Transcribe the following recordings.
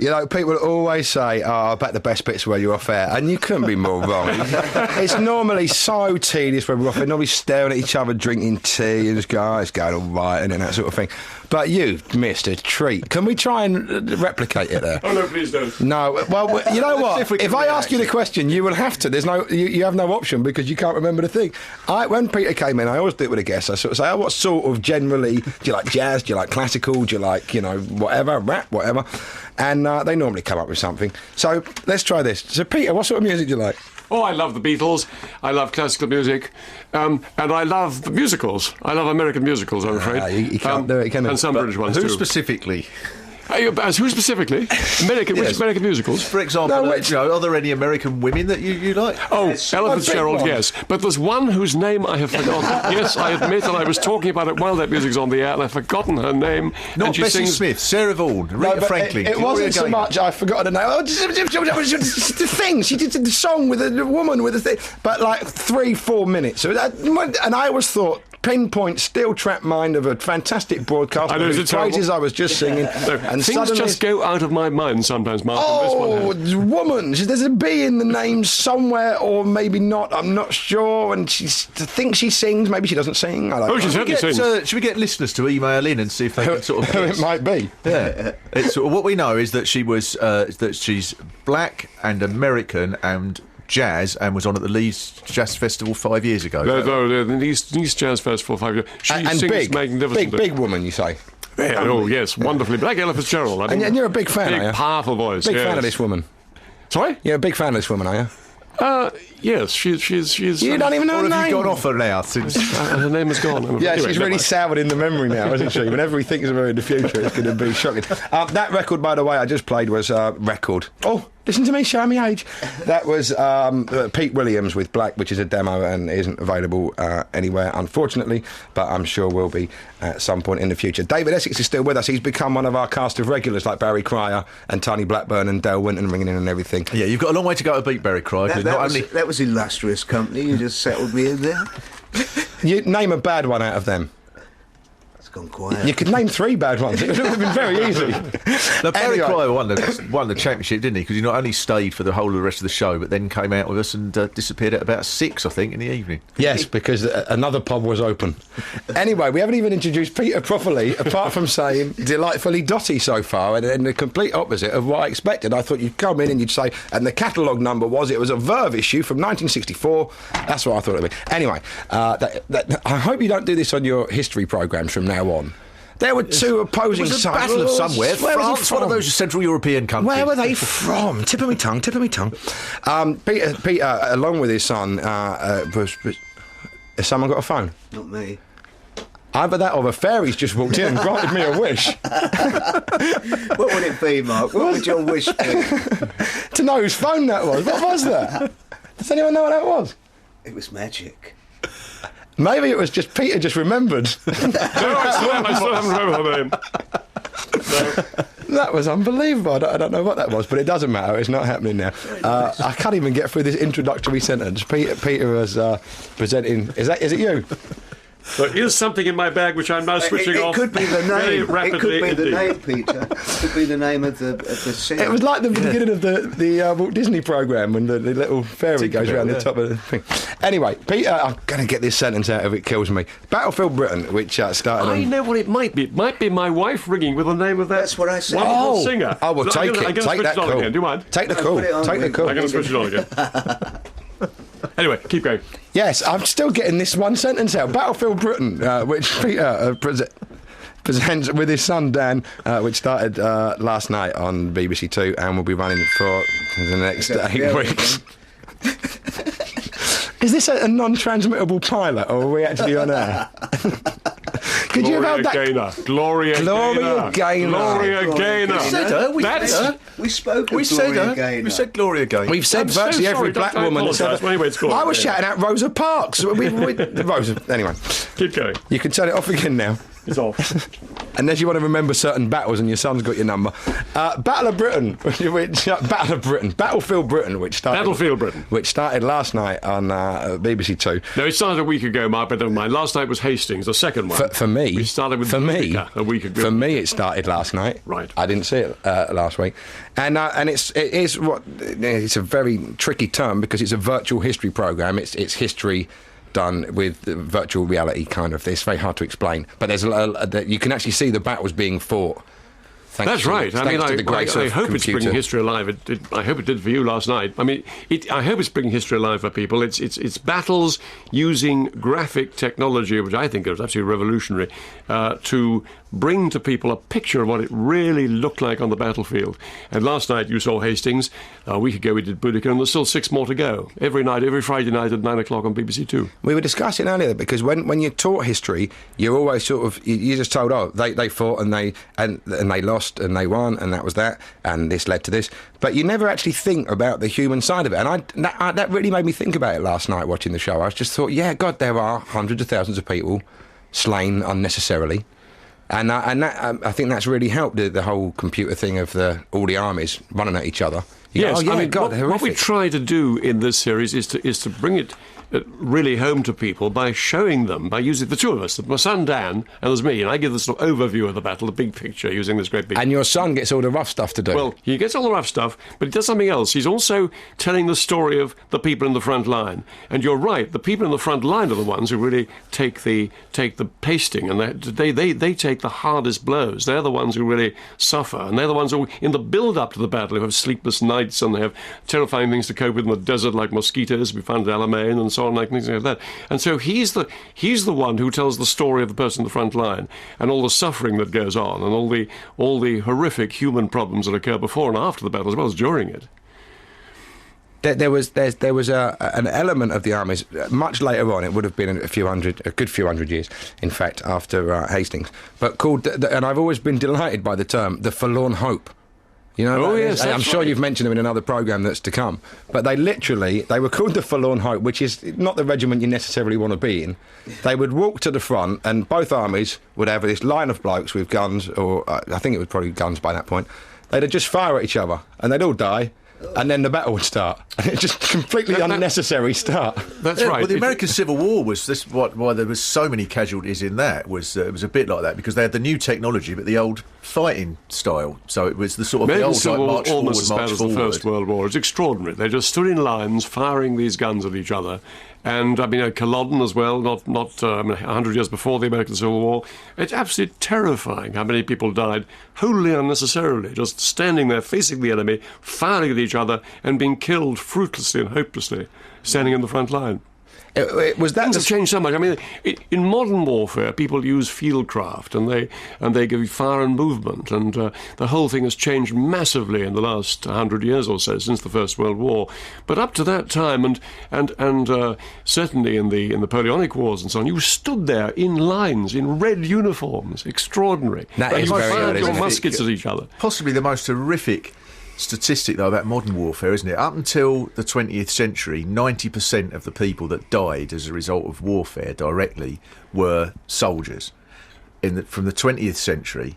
You know, people always say, I bet the best bit's where you're off air. And you couldn't be more wrong. It's normally so tedious when we're off air. Nobody's staring at each other, drinking tea and just going, it's going all right, and that sort of thing. But you've missed a treat. Can we try and replicate it there? Oh, no, please don't. No. Well, you know what? If I ask you the question, you will have to. There's no, you have no option because you can't remember the thing. When Peter came in, I always do it with a guest. I sort of say, what sort of generally, do you like jazz? Do you like classical? Do you like, whatever, rap, whatever? And they normally come up with something. So let's try this. So, Peter, what sort of music do you like? Oh, I love the Beatles. I love classical music. And I love the musicals. I love American musicals, I'm afraid. You can't do it, can you? And some British ones, who too. Who specifically? Who specifically? American, Yes. Which American musicals? For example, are there any American women that you like? Oh, Ella Fitzgerald, yes. But there's one whose name I have forgotten. Yes, I admit, and I was talking about it while that music's on the air, and I've forgotten her name. Not and she Bessie sings... Smith, Sarah Vaughan, Rita Franklin. It wasn't so much I forgot her name. Oh, the thing. She did the song with a woman with a thing. But like 3-4 minutes. And I always thought, pinpoint steel trap mind of a fantastic broadcast. I know, whose praises I was just singing. And things just go out of my mind sometimes, Mark. Oh, woman. There's a B in the name somewhere, or maybe not. I'm not sure. And she thinks she sings. Maybe she doesn't sing. I don't know. She certainly sings. Should we get listeners to email in and see if they can sort of... Who it might be. Yeah. What we know is that she's black and American and jazz, and was on at the Leeds Jazz Festival 5 years ago. No, the Leeds Jazz Festival 5 years. She and sings magnificently. big woman, you say? Yeah, oh, yes, wonderfully. Like Ella Fitzgerald. And you're a big fan, big, are you? powerful voice. Big fan of this woman. Sorry? You're a big fan of this woman, are you? Yes, she's. You don't even know her name. Or have you gone off her now since her name is gone? Yeah, anyway, she's really soured in the memory now, isn't she? Whenever he thinks of her in the future, it's going to be shocking. That record, by the way, I just played was Record. Oh, listen to me, show me age. That was Pete Williams with Black, which is a demo and isn't available anywhere, unfortunately, but I'm sure will be at some point in the future. David Essex is still with us. He's become one of our cast of regulars, like Barry Cryer and Tony Blackburn and Dale Winton ringing in and everything. Yeah, you've got a long way to go to beat Barry Cryer. That was illustrious company. You just settled me in there. You name a bad one out of them. It's gone quiet. You could name 3 bad ones. It would have been very easy. Now, Barry Cryer won the championship, didn't he? Because he not only stayed for the whole of the rest of the show, but then came out with us and disappeared at about 6, I think, in the evening. Yes, because another pub was open. Anyway, we haven't even introduced Peter properly, apart from saying delightfully dotty so far, and the complete opposite of what I expected. I thought you'd come in and you'd say, and the catalogue number was, it was a Verve issue from 1964. That's what I thought it would be. Anyway, I hope you don't do this on your history programmes from now on. There were 2 opposing sides. It was a battle of somewhere. Where France, one of those Central European countries. Where were they from? Tip of my tongue. Peter, along with his son, has someone got a phone? Not me. Either that or the fairies just walked in and granted me a wish. What would it be, Mark? What would your wish be? To know whose phone that was. What was that? Does anyone know what that was? It was magic. Maybe it was just Peter just remembered. No, I still haven't remembered her name. No. That was unbelievable. I don't know what that was, but it doesn't matter. It's not happening now. I can't even get through this introductory sentence. Peter was presenting. Is it you? There is something in my bag which I'm now switching off. It could be the name. It could be the name, Peter. It could be the name of the scene. It was like the beginning of the Walt Disney programme when the little fairy goes around the top of the thing. Anyway, Peter, I'm going to get this sentence out if it kills me. Battlefield Britain, which started I know what it might be. It might be my wife ringing with the name of that. That's what I said. Wonderful singer. Oh, well, take it. Take that call. Again. Do you mind? Take the call. Take the call. I'm going to switch it on again. Anyway, keep going. Yes, I'm still getting this one sentence out. Battlefield Britain, which Peter presents with his son Dan, which started last night on BBC Two and will be running for the next 8 weeks. Is this a non-transmittable pilot, or are we actually on air? Could you have that? Gloria Gaynor. Gloria Gaynor. We said her. We spoke of We said Gloria her. Gaynor. We said Gloria Gaynor. We've said virtually every black woman. I was shouting out Rosa Parks. Rosa. Anyway, keep going. You can turn it off again now. It's off. Unless you want to remember certain battles and your son's got your number. Battle of Britain, Battle of Britain, Battlefield Britain, which started last night on BBC Two. No, it started a week ago, Mark, but never mind. Last night was Hastings, the second one. For me, we started with a week ago. For me, it started last night. Right. I didn't see it last week, and it's a very tricky term because it's a virtual history program. It's history done with virtual reality kind of. It's very hard to explain, but there's you can actually see the battles being fought. That's right. I mean, I hope it's bringing history alive. I hope it did for you last night. I mean, I hope it's bringing history alive for people. It's battles using graphic technology, which I think is absolutely revolutionary, to bring to people a picture of what it really looked like on the battlefield. And last night you saw Hastings. A week ago we did Boudicca, and there's still 6 more to go. Every Friday night at 9 o'clock on BBC Two. We were discussing earlier because when you're taught history, you're always sort of you're just told, oh, they fought and they lost and they won and that was that and this led to this. But you never actually think about the human side of it. And that really made me think about it last night watching the show. I just thought, yeah, God, there are hundreds of thousands of people slain unnecessarily. And I think that's really helped the whole computer thing of all the armies running at each other. Yes, I mean, God, what we try to do in this series is to bring it really home to people by showing them, by using the two of us, my son Dan and there's me, and I give the sort of overview of the battle, the big picture, using this great big... And your son gets all the rough stuff to do. Well, he gets all the rough stuff, but he does something else. He's also telling the story of the people in the front line. And you're right, the people in the front line are the ones who really take the pasting, and they take the hardest blows. They're the ones who really suffer, and they're the ones who, in the build-up to the battle, who have sleepless nights, and they have terrifying things to cope with in the desert, like mosquitoes we found at Alamein, and so on, like things like that. And so he's the one who tells the story of the person in the front line, and all the suffering that goes on, and all the horrific human problems that occur before and after the battle, as well as during it. There was an element of the armies much later on. It would have been a good few hundred years, in fact, after Hastings. But called, and I've always been delighted by the term, the forlorn hope. You know, oh, yes, I'm sure you've mentioned them in another programme that's to come. But they were called the Forlorn Hope, which is not the regiment you necessarily want to be in. They would walk to the front, and both armies would have this line of blokes with guns, or I think it was probably guns by that point. They'd just fire at each other, and they'd all die. And then the battle would start. And it's just completely unnecessary start. That's right. Well, the American Civil War was why there was so many casualties in that. It was a bit like that because they had the new technology but the old fighting style. So it was the sort of the old Civil War march almost forward, as bad march as forward. the First World War. It's extraordinary. They just stood in lines firing these guns at each other. And, I mean, Culloden as well, not 100 years before the American Civil War. It's absolutely terrifying how many people died wholly unnecessarily, just standing there facing the enemy, firing at each other and being killed fruitlessly and hopelessly, standing in the front line. Was that Things have changed so much. I mean, in modern warfare, people use fieldcraft and they give fire and movement, and the whole thing has changed massively in the last 100 years or so since the First World War. But up to that time, and certainly in the Napoleonic Wars and so on, you stood there in lines in red uniforms, extraordinary. That is you very fired odd, your isn't it? muskets at each other. Possibly the most horrific statistic, though, about modern warfare, isn't it? Up until the 20th century, 90% of the people that died as a result of warfare directly were soldiers. From the 20th century,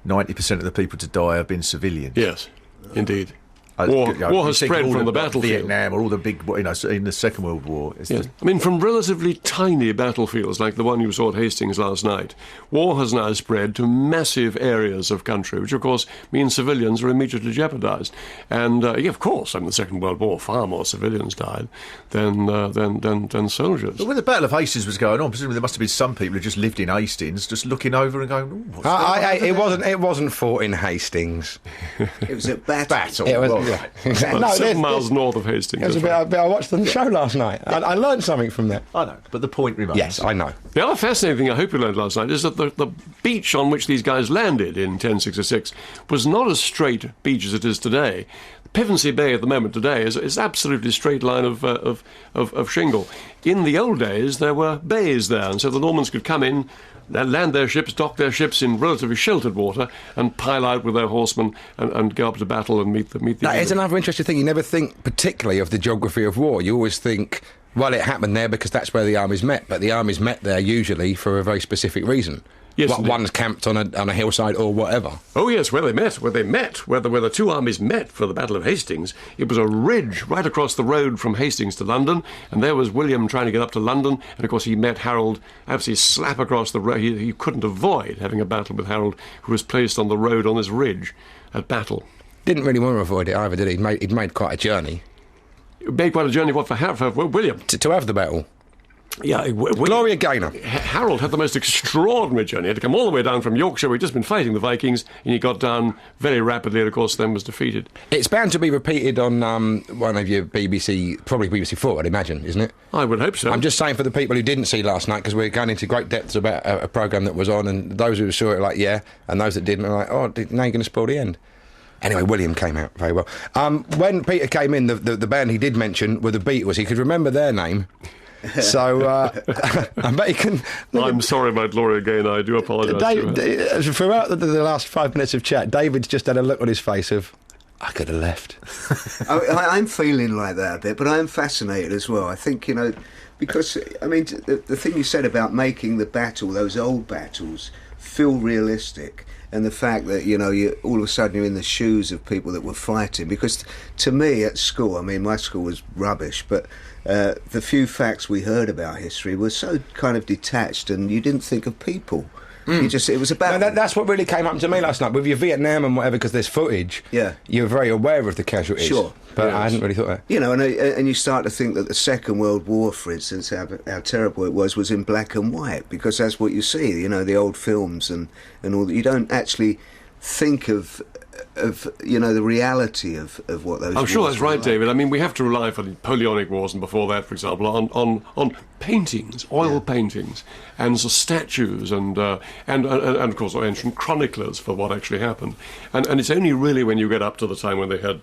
90% of the people to die have been civilians. Yes, indeed. War has spread from the battlefield. Vietnam or all the big, in the Second World War. Yes. I mean, from relatively tiny battlefields like the one you saw at Hastings last night, war has now spread to massive areas of country, which of course means civilians are immediately jeopardised. And of course, in the Second World War, far more civilians died than soldiers. But when the Battle of Hastings was going on, presumably there must have been some people who just lived in Hastings, just looking over and going, "Ooh, what's going on?" It wasn't fought in Hastings. It was a battle. It was, Well, yeah. About 7 miles north of Hastings. It was a bit I watched the show last night. I learned something from that. I know, but the point remains. Yes, I know. The other fascinating thing I hope you learned last night is that the beach on which these guys landed in 1066 was not as straight beach as it is today. Pevensey Bay at the moment today is absolutely straight line of shingle. In the old days, there were bays there, and so the Normans could come in, land their ships, dock their ships in relatively sheltered water, and pile out with their horsemen and go up to battle and meet the That enemy. is another interesting thing. You never think particularly of the geography of war. You always think, well, it happened there because that's where the armies met, but the armies met there usually for a very specific reason. Yes, What, indeed. one's camped on a hillside or whatever. Oh yes, where the two armies met for the Battle of Hastings, it was a ridge right across the road from Hastings to London, and there was William trying to get up to London, and of course he met Harold absolutely slap across the road. He couldn't avoid having a battle with Harold, who was placed on the road on this ridge at battle. Didn't really want to avoid it either, did he? He'd made quite a journey. It made quite a journey for William. To have the battle. Yeah, Gloria Gaynor. Harold had the most extraordinary journey. He had to come all the way down from Yorkshire, where he'd just been fighting the Vikings, and he got down very rapidly, and of course then was defeated. It's bound to be repeated on one of your BBC, probably BBC 4, I'd imagine, isn't it? I would hope so. I'm just saying for the people who didn't see last night, because we're going into great depths about a programme that was on, and those who saw it like, yeah, and those that didn't are like, oh, now you're going to spoil the end. Anyway, William came out very well. When Peter came in, the band he did mention were the Beatles. He could remember their name. So I bet he can. I'm sorry about Gloria Gaynor. I do apologise. Throughout the last 5 minutes of chat, David's just had a look on his face of, I could have left. I'm feeling like that a bit, but I'm fascinated as well. I think, because, I mean, the thing you said about making the battle, those old battles, feel realistic. And the fact that, you all of a sudden you're in the shoes of people that were fighting. Because to me at school, I mean, my school was rubbish, but the few facts we heard about history were so kind of detached, and you didn't think of people. It was about... No, that's what really came up to me last night. With your Vietnam and whatever, because there's footage, you're very aware of the casualties. Sure. But I hadn't really thought that. And you start to think that the Second World War, for instance, how terrible it was in black and white, because that's what you see, the old films and all that. You don't actually think of the reality of what those. I'm sure wars that's were right, like. David. I mean, we have to rely for the Napoleonic Wars and before that, for example, on paintings, oil paintings, and so statues, and of course ancient chroniclers for what actually happened. And it's only really when you get up to the time when they had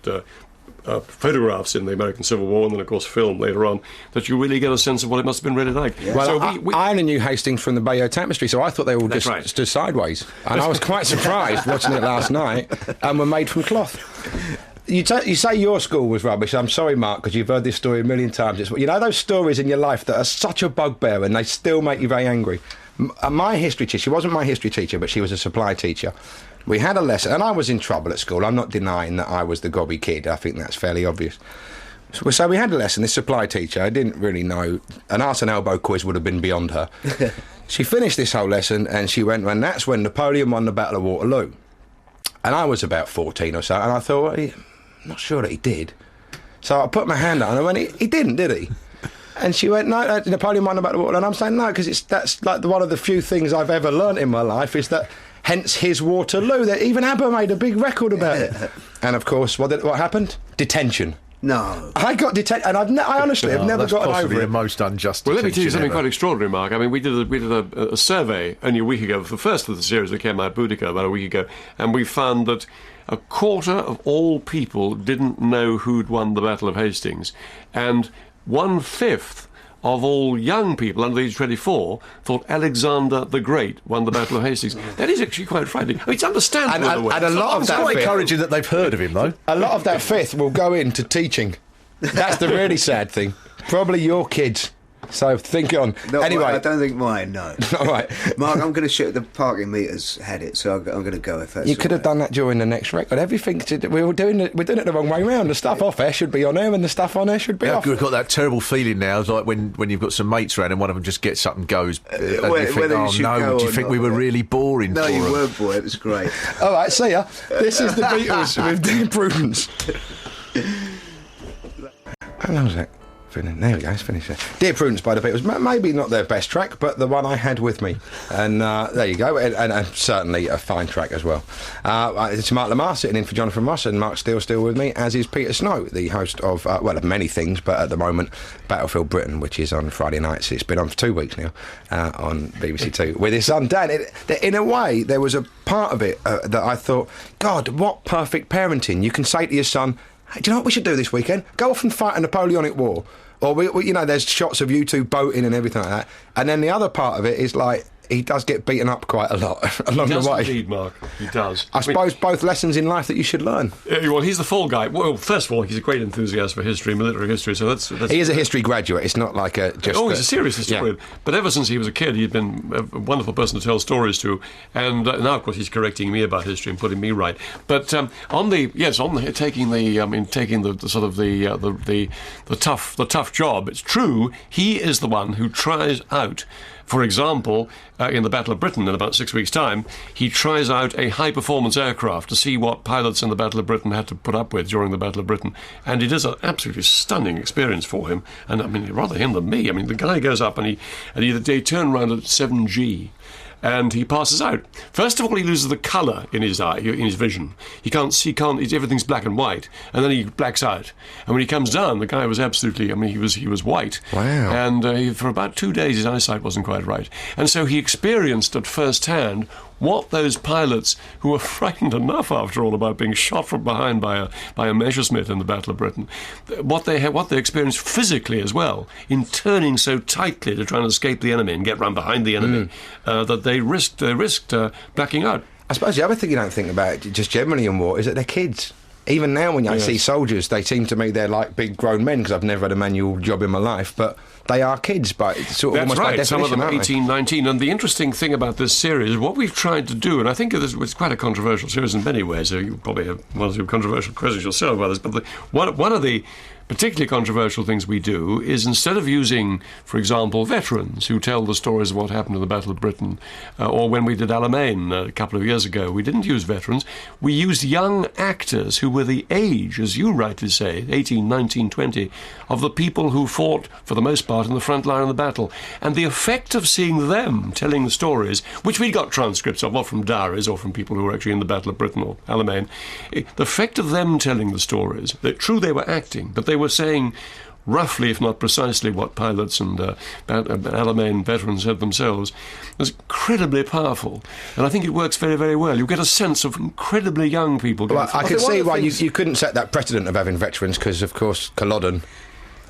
photographs in the American Civil War, and then of course film later on, that you really get a sense of what it must have been really like. Yeah. Well, So I only knew Hastings from the Bayeux Tapestry, so I thought they all That's just right. stood sideways. And I was quite surprised watching it last night, and were made from cloth. You say your school was rubbish. I'm sorry, Mark, because you've heard this story a million times. It's, those stories in your life that are such a bugbear and they still make you very angry. My history teacher, she wasn't my history teacher, but she was a supply teacher. We had a lesson, and I was in trouble at school. I'm not denying that I was the gobby kid. I think that's fairly obvious. So we had a lesson, this supply teacher, I didn't really know, an arse and elbow quiz would have been beyond her. She finished this whole lesson, and she went, and that's when Napoleon won the Battle of Waterloo. And I was about 14 or so, and I thought, well, I'm not sure that he did. So I put my hand out, and I went, he didn't, did he? And she went, no, Napoleon won the Battle of Waterloo. And I'm saying, no, because that's like one of the few things I've ever learnt in my life, is that hence his Waterloo. That even ABBA made a big record about it. And of course, what happened? Detention. No. I got detained, and I honestly have never that's gotten possibly over the it. most unjust. Well, let me tell you something ever. quite extraordinary, Mark. I mean, we did a survey only a week ago, the first of the series that came out, Boudica, about a week ago, and we found that a quarter of all people didn't know who'd won the Battle of Hastings, and 1/5 of all young people under the age of 24 thought Alexander the Great won the Battle of Hastings. That is actually quite frightening. I mean, it's understandable in a way. And a lot of It's that quite fifth, encouraging that they've heard of him, though. a lot of that fifth will go into teaching. That's the really sad thing. Probably your kids. So think on. No, anyway, I don't think mine, no. all right. Mark, I'm going to shoot. The parking meters had it, so I'm going to go if that's You could have all done that during the next record. Everything we're doing it the wrong way round. The stuff off air should be on air, and the stuff on air should be off. We've got that terrible feeling now, like when you've got some mates around and one of them just gets up and goes. And you think, whether you oh should no, go do you or think not, we were yeah. really boring? No, for you them? were, boy. It was great. All right, see ya. This is the Beatles with Dear Prudence. How long was that? There we go, it's finished. Dear Prudence by the Beatles, maybe not their best track, but the one I had with me. And there you go, and certainly a fine track as well. It's Mark Lamarr sitting in for Jonathan Ross, and Mark Steele still with me, as is Peter Snow, the host of, of many things, but at the moment, Battlefield Britain, which is on Friday nights. It's been on for 2 weeks now on BBC Two with his son Dan. In a way, there was a part of it that I thought, God, what perfect parenting. You can say to your son, hey, do you know what we should do this weekend? Go off and fight a Napoleonic War. Or, there's shots of you two boating and everything like that. And then the other part of it is like, he does get beaten up quite a lot along He does the way. indeed, Mark. He does. I suppose both lessons in life that you should learn. Well, he's the fall guy. Well, first of all, he's a great enthusiast for history, military history. So that's He is a history graduate. It's not like just. he's a serious historian. Yeah. But ever since he was a kid, he'd been a wonderful person to tell stories to. And now, of course, he's correcting me about history and putting me right. But taking the tough job. It's true. He is the one who tries out. For example, in the Battle of Britain in about 6 weeks' time, he tries out a high-performance aircraft to see what pilots in the Battle of Britain had to put up with during the Battle of Britain. And it is an absolutely stunning experience for him. And, I mean, rather him than me. I mean, the guy goes up and they turn around at 7G. And he passes out. First of all, he loses the colour in his eye, in his vision. He can't see. Everything's black and white, and then he blacks out. And when he comes down, the guy was absolutely. I mean, he was white. Wow. And for about 2 days, his eyesight wasn't quite right. And so he experienced at first hand what those pilots who were frightened enough, after all, about being shot from behind by a Messerschmitt in the Battle of Britain, what they experienced physically as well in turning so tightly to try and escape the enemy and get round behind the enemy that they risked blacking out. I suppose the other thing you don't think about, just generally in war, is that they're kids. Even now, when I see soldiers, they seem to me they're like big grown men, because I've never had a manual job in my life, but they are kids, but it's sort of That's almost by right. definition, Some of them are aren't they? 18, 19. And the interesting thing about this series is what we've tried to do, and I think it's quite a controversial series in many ways, so you probably have one or two controversial questions yourself about this, but one of the particularly controversial things we do is, instead of using, for example, veterans who tell the stories of what happened in the Battle of Britain, or when we did Alamein a couple of years ago, we didn't use veterans. We used young actors who were the age, as you rightly say, 18, 19, 20, of the people who fought, for the most part, in the front line of the battle. And the effect of seeing them telling the stories, which we got transcripts of, not from diaries or from people who were actually in the Battle of Britain or Alamein, the effect of them telling the stories, that true they were acting, but they were saying roughly, if not precisely, what pilots and Alamein veterans said themselves, was incredibly powerful. And I think it works very, very well. You get a sense of incredibly young people. Well, I can think one see of the why things- you couldn't set that precedent of having veterans, because, of course, Culloden,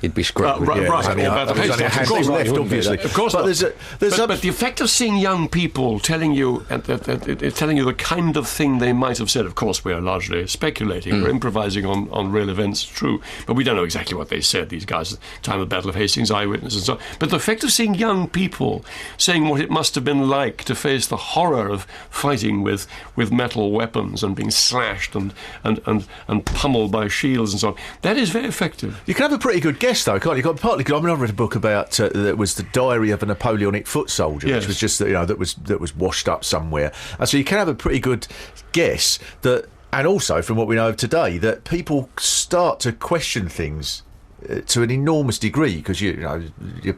you'd be screwed. Right, Yeah, right. I mean, Or about the There's only a Hastings, of handful course, left, you wouldn't do obviously. that. Of course but not. But the effect of seeing young people telling you the kind of thing they might have said, of course, we are largely speculating, we're improvising on real events, true, but we don't know exactly what they said, these guys, at the time of the Battle of Hastings, eyewitnesses and so on. But the effect of seeing young people saying what it must have been like to face the horror of fighting with metal weapons and being slashed and pummeled by shields and so on, that is very effective. You can have a pretty good guess, though, can't you? Partly, I mean, I read a book about that was the diary of a Napoleonic foot soldier, Yes. which was just that was washed up somewhere, and so you can have a pretty good guess that, and also from what we know of today, that people start to question things to an enormous degree, because the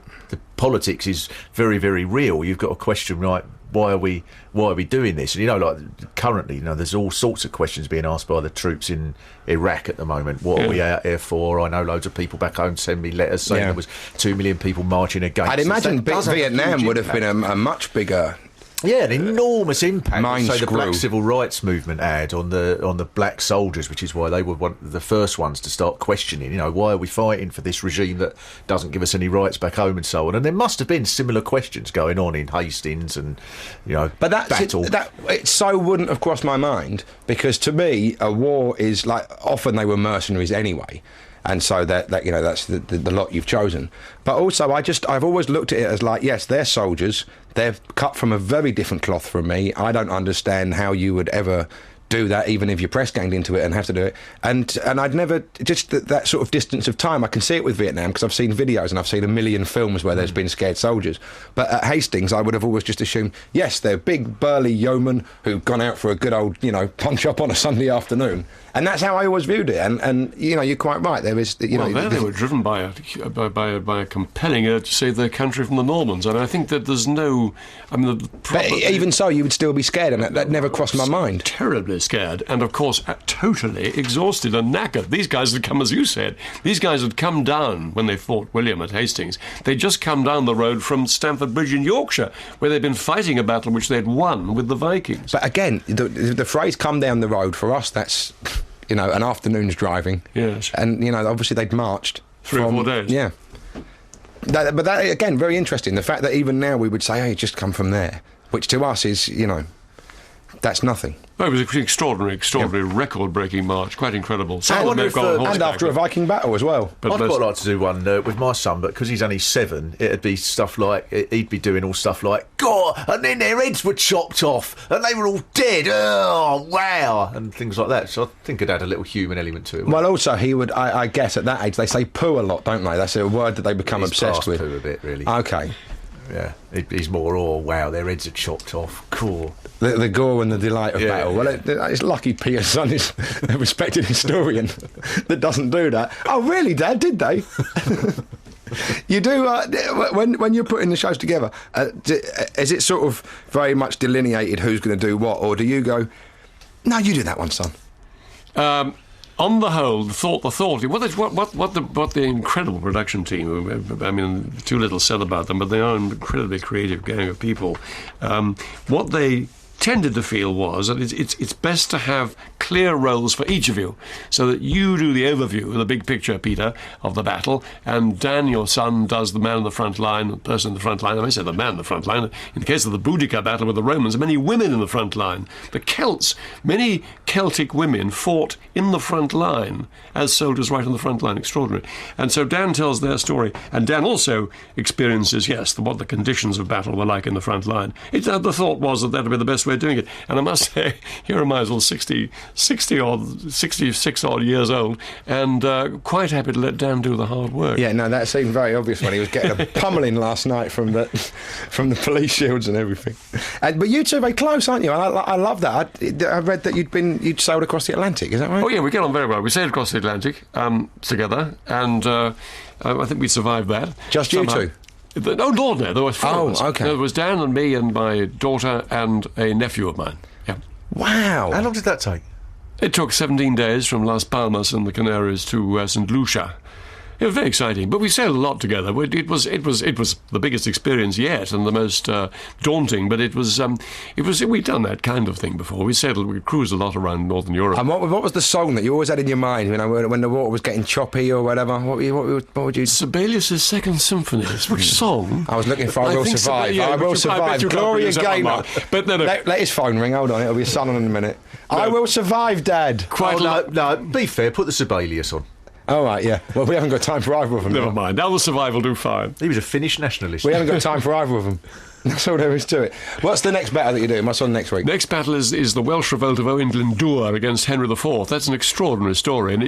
politics is very, very real. You've got a question, right? Why are we doing this? And like currently, there's all sorts of questions being asked by the troops in Iraq at the moment. What are we out here for? I know loads of people back home send me letters saying there was 2 million people marching against I'd us. imagine That does have a Vietnam huge would have been impact. a much bigger. Yeah, an enormous impact. Mind Say the screw. Black Civil Rights Movement had on the black soldiers, which is why they were one of the first ones to start questioning. Why are we fighting for this regime that doesn't give us any rights back home and so on? And there must have been similar questions going on in Hastings and But battle. it so wouldn't have crossed my mind, because to me a war is like, often they were mercenaries anyway, and so that's the lot you've chosen. But also I've always looked at it as like, yes, they're soldiers, they're cut from a very different cloth from me. I don't understand how you would ever do that, even if you're press ganged into it and have to do it. And I'd never, just that sort of distance of time, I can see it with Vietnam, because I've seen videos and I've seen a million films where there's been scared soldiers. But at Hastings, I would have always just assumed, yes, they're big, burly yeomen who've gone out for a good old, punch up on a Sunday afternoon. And that's how I always viewed it. And you're quite right. There is, They were driven by a compelling urge to save their country from the Normans. And I think that there's no... But even so, you would still be scared, and that never crossed my mind. Terribly scared, and of course totally exhausted and knackered. These guys had come, as you said, these guys had come down when they fought William at Hastings. They'd just come down the road from Stamford Bridge in Yorkshire, where they'd been fighting a battle which they'd won with the Vikings. But again, the phrase "come down the road" for us, that's an afternoon's driving. Yes. And obviously they'd marched 3 or 4 days. Yeah. But that, again, very interesting. The fact that even now we would say, hey, just come from there, which to us is, that's nothing. Oh, it was an extraordinary, record-breaking march, quite incredible. And after a Viking battle as well. I'd quite like to do one with my son, but because he's only 7, it'd be stuff like, he'd be doing all stuff like, God, and then their heads were chopped off, and they were all dead, oh, wow, and things like that. So I think it'd add a little human element to it. Well, also, he would, I guess, at that age, they say poo a lot, don't they? That's a word that they become obsessed with. Poo a bit, really. Okay. Yeah, he's more, oh, wow, their heads are chopped off, cool. The gore and the delight of battle. Well, it's lucky Peter's son is a respected historian that doesn't do that. Oh, really, Dad? Did they? You do, when you're putting the shows together, is it sort of very much delineated who's going to do what, or do you go, no, you do that one, son? On the whole, the thought. What the incredible production team. I mean, too little said about them, but they are an incredibly creative gang of people. What they tended to feel was that it's best to have clear roles for each of you, so that you do the overview, the big picture, Peter, of the battle, and Dan, your son, does the man in the front line, the person in the front line. I say the man in the front line. In the case of the Boudica battle with the Romans, many women in the front line. The Celts, many Celtic women fought in the front line as soldiers right in the front line. Extraordinary. And so Dan tells their story, and Dan also experiences, what the conditions of battle were like in the front line. The thought was that would be the best way of doing it. And I must say, here am I, as well, 66 odd years old, and quite happy to let Dan do the hard work. Yeah, no, that seemed very obvious when he was getting a pummeling last night from the police shields and everything. But you two are very close, aren't you? I love that. I read that you'd sailed across the Atlantic. Is that right? Oh yeah, we get on very well. We sailed across the Atlantic together, and I think we survived that. Just somehow. You two? No, Lord, no. There were 4 of us. Okay. There was Dan and me and my daughter and a nephew of mine. Yeah. Wow. How long did that take? It took 17 days from Las Palmas in the Canaries to St. Lucia. It was very exciting, but we sailed a lot together. It was the biggest experience yet, and the most daunting. But we'd done that kind of thing before. We cruised a lot around Northern Europe. And what was the song that you always had in your mind when the water was getting choppy or whatever? What would you? Sibelius' Second Symphony. Which song? I was looking for I Will Survive. I Will Survive. Gloria Gaynor. But no. Let his phone ring. Hold on, it'll be a son in a minute. No. I Will Survive, Dad. No, be fair. Put the Sibelius on. All right, yeah. Well, we haven't got time for either of them. Never mind. Now the Survive will do fine. He was a Finnish nationalist. We haven't got time for either of them. That's all there is to it. What's the next battle that you're doing? What's on next week? Next battle is the Welsh revolt of Owen Glyndŵr against Henry IV. That's an extraordinary story, and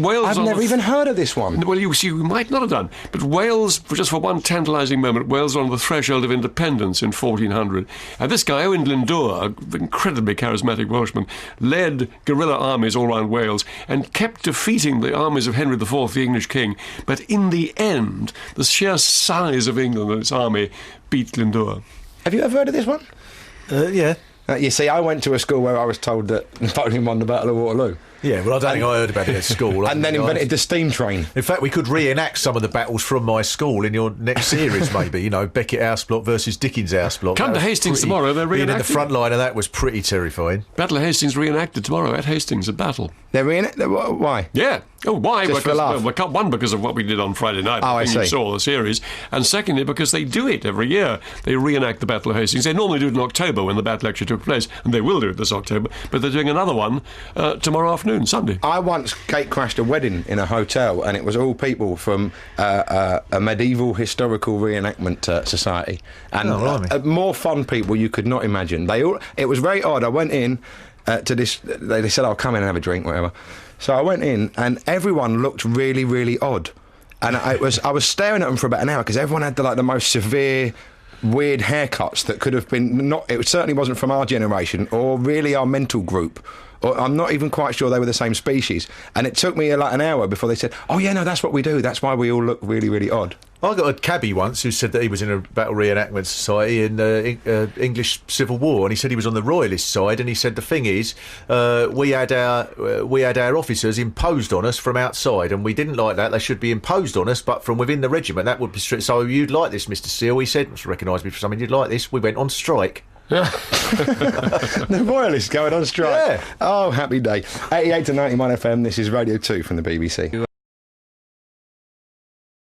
Wales. I've never even heard of this one. Well, you might not have done, but Wales, just for one tantalising moment, Wales on the threshold of independence in 1400, and this guy Owen Glyndŵr, the incredibly charismatic Welshman, led guerrilla armies all around Wales and kept defeating the armies of Henry IV, the English king. But in the end, the sheer size of England and its army beat Glyndŵr. Have you ever heard of this one? Yeah. You see, I went to a school where I was told that Napoleon won the Battle of Waterloo. Yeah, well, I don't think I heard about it at school. And then invented the steam train. In fact, we could reenact some of the battles from my school in your next series, maybe. Beckett House Block versus Dickens House Block. Come to Hastings tomorrow, they're reenacting. Being in the front line of that was pretty terrifying. Battle of Hastings reenacted tomorrow at Hastings at Battle. They're reenacting? Why? Yeah. Oh, why? Just for laugh. One, because of what we did on Friday night. I see. You saw the series. And secondly, because they do it every year. They reenact the Battle of Hastings. They normally do it in October when the battle actually took place, and they will do it this October. But they're doing another one tomorrow afternoon, Sunday. I once gate crashed a wedding in a hotel, and it was all people from a medieval historical reenactment society, and more fun people you could not imagine. It was very odd. I went in to this. They said, "I'll come in and have a drink, whatever." So I went in, and everyone looked really, really odd, and I was staring at them for about an hour because everyone had the most severe, weird haircuts that could have been not. It certainly wasn't from our generation or really our mental group. Or I'm not even quite sure they were the same species. And it took me an hour before they said, "Oh yeah, no, that's what we do. That's why we all look really, really odd." I got a cabbie once who said that he was in a battle reenactment society in the English Civil War, and he said he was on the royalist side. And he said the thing is, we had our officers imposed on us from outside, and we didn't like that. They should be imposed on us, but from within the regiment, that would be strict. So you'd like this, Mr. Seal? He said, "Recognise me for something. You'd like this." We went on strike. Yeah. The royalists going on strike. Yeah. Oh, happy day. 88 to 91 FM. This is Radio 2 from the BBC.